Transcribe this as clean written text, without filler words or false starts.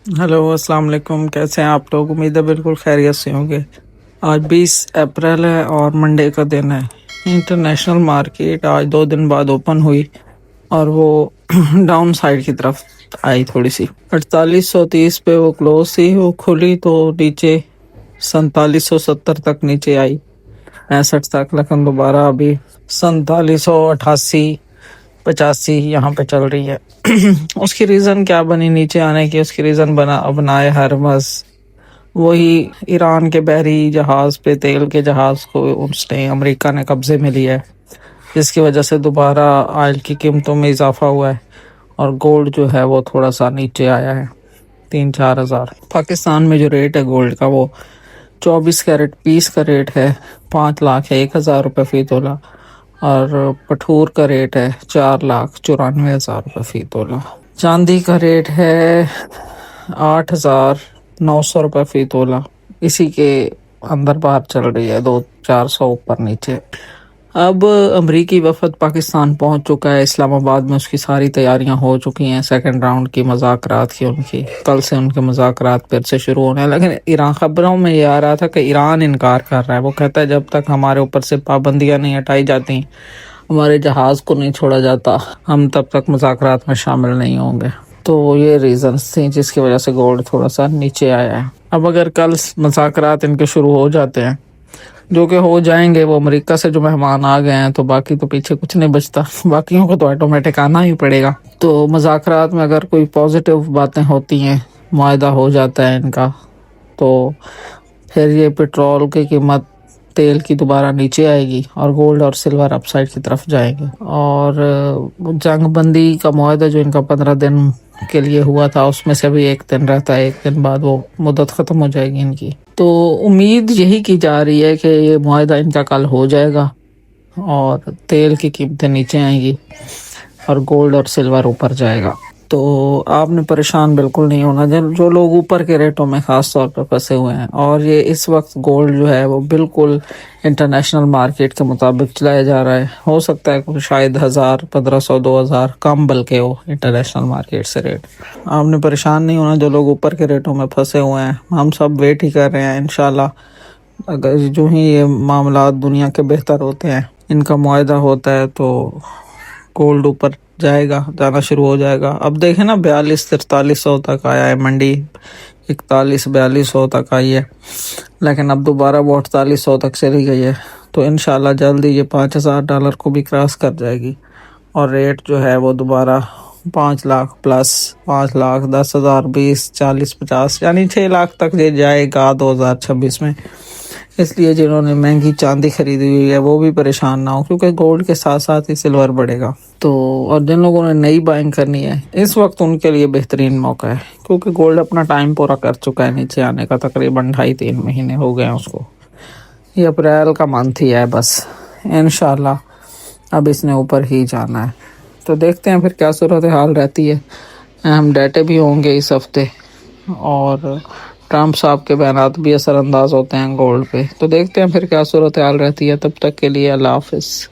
Hello अस्सलाम वालेकुम। कैसे हैं आप लोग? उम्मीद है बिल्कुल खैरियत से होंगे। आज 20 अप्रैल है और मंडे का दिन है। इंटरनेशनल मार्केट आज 2 दिन बाद ओपन हुई और वो डाउन साइड की तरफ आई थोड़ी सी। 4830 पे वो क्लोज थी, वो खुली तो नीचे 4770 तक नीचे आई, 65 तक, लेकिन दोबारा अभी 4788 85 यहाँ पे चल रही है। उसकी रीज़न क्या बनी नीचे आने की? उसकी रीज़न बनाए हरमस, वही ईरान के बहरी जहाज़ पे तेल के जहाज़ को उसने अमेरिका ने कब्जे में लिया है, जिसकी वजह से दोबारा ऑयल की कीमतों में इजाफा हुआ है और गोल्ड जो है वो थोड़ा सा नीचे आया है, 3-4 हज़ार। पाकिस्तान में जो रेट है गोल्ड का वो 24 कैरेट 20 का रेट है 5,01,000 रुपये फ़ी तोला और पठूर का रेट है 4,94,000 रुपये फ़ी तोला। चांदी का रेट है 8,900 रुपये फ़ी तोला। इसी के अंदर बाहर चल रही है, 200-400 ऊपर नीचे। अब अमरीकी वफद पाकिस्तान पहुंच चुका है, इस्लामाबाद में उसकी सारी तैयारियां हो चुकी हैं। सेकंड राउंड की मुज़ाकरात की उनकी कल से उनके मुज़ाकरात फिर से शुरू होने हैं, लेकिन ईरान, खबरों में ये आ रहा था कि ईरान इनकार कर रहा है। वो कहता है जब तक हमारे ऊपर से पाबंदियां नहीं हटाई जाती, हमारे जहाज़ को नहीं छोड़ा जाता, हम तब तक मुज़ाकरात में शामिल नहीं होंगे। तो ये रीज़न्स थी जिसकी वजह से गोल्ड थोड़ा सा नीचे आया है। अब अगर कल मुज़ाकरात इनके शुरू हो जाते हैं, जो कि हो जाएंगे, वो अमेरिका से जो मेहमान आ गए हैं, तो बाकी तो पीछे कुछ नहीं बचता, बाकियों को तो ऑटोमेटिक आना ही पड़ेगा। तो मुज़ाकरात में अगर कोई पॉजिटिव बातें होती हैं, मुआहदा हो जाता है इनका, तो फिर ये पेट्रोल की कीमत, तेल की दोबारा नीचे आएगी और गोल्ड और सिल्वर अपसाइड की तरफ जाएंगे। और जंग बंदी का मुआहदा जो इनका 15 दिन के लिए हुआ था, उसमें से भी 1 दिन रहता है, 1 दिन बाद वो मुद्दत ख़त्म हो जाएगी इनकी। तो उम्मीद यही की जा रही है कि ये मुआहदा इनका कल हो जाएगा और तेल की कीमतें नीचे आएंगी और गोल्ड और सिल्वर ऊपर जाएगा। तो आपने परेशान बिल्कुल नहीं होना, जो लोग ऊपर के रेटों में ख़ास तौर पर फंसे हुए हैं। और ये इस वक्त गोल्ड जो है वो बिल्कुल इंटरनेशनल मार्केट के मुताबिक चलाया जा रहा है। हो सकता है कुछ शायद 1000, 1500, 2000 कम बल्कि हो इंटरनेशनल मार्केट से रेट। आपने परेशान नहीं होना जो लोग ऊपर के रेटों में फंसे हुए हैं। हम सब वेट ही कर रहे हैं, इंशाल्लाह अगर जो ही ये मामला दुनिया के बेहतर होते हैं, इनका मुआहदा होता है, तो गोल्ड ऊपर जाएगा, जाना शुरू हो जाएगा। अब देखें ना, 42-4300 तक आया है मंडी, 41-4200 तक आई है, लेकिन अब दोबारा वो 4800 तक चली गई है। तो इंशाल्लाह जल्दी ये $5,000 को भी क्रॉस कर जाएगी और रेट जो है वो दोबारा 5 लाख प्लस, 5 लाख, 10,000, 20, 40, 50, यानी 6 लाख तक ये जाएगा 2026 में। इसलिए जिन्होंने महंगी चांदी खरीदी हुई है वो भी परेशान ना हो, क्योंकि गोल्ड के साथ साथ ही सिल्वर बढ़ेगा। तो और जिन लोगों ने नई बाइंग करनी है, इस वक्त उनके लिए बेहतरीन मौका है, क्योंकि गोल्ड अपना टाइम पूरा कर चुका है नीचे आने का। तकरीबन 2.5-3 महीने हो गए हैं उसको। ये अप्रैल का मंथ ही है बस, इंशाल्लाह अब इसने ऊपर ही जाना है। तो देखते हैं फिर क्या सूरत हाल रहती है। अहम डाटे भी होंगे इस हफ्ते और ट्रम्प साहब के बयानात भी असरअंदाज होते हैं गोल्ड पे। तो देखते हैं फिर क्या सूरत हाल रहती है। तब तक के लिए अल्लाह हाफिज़।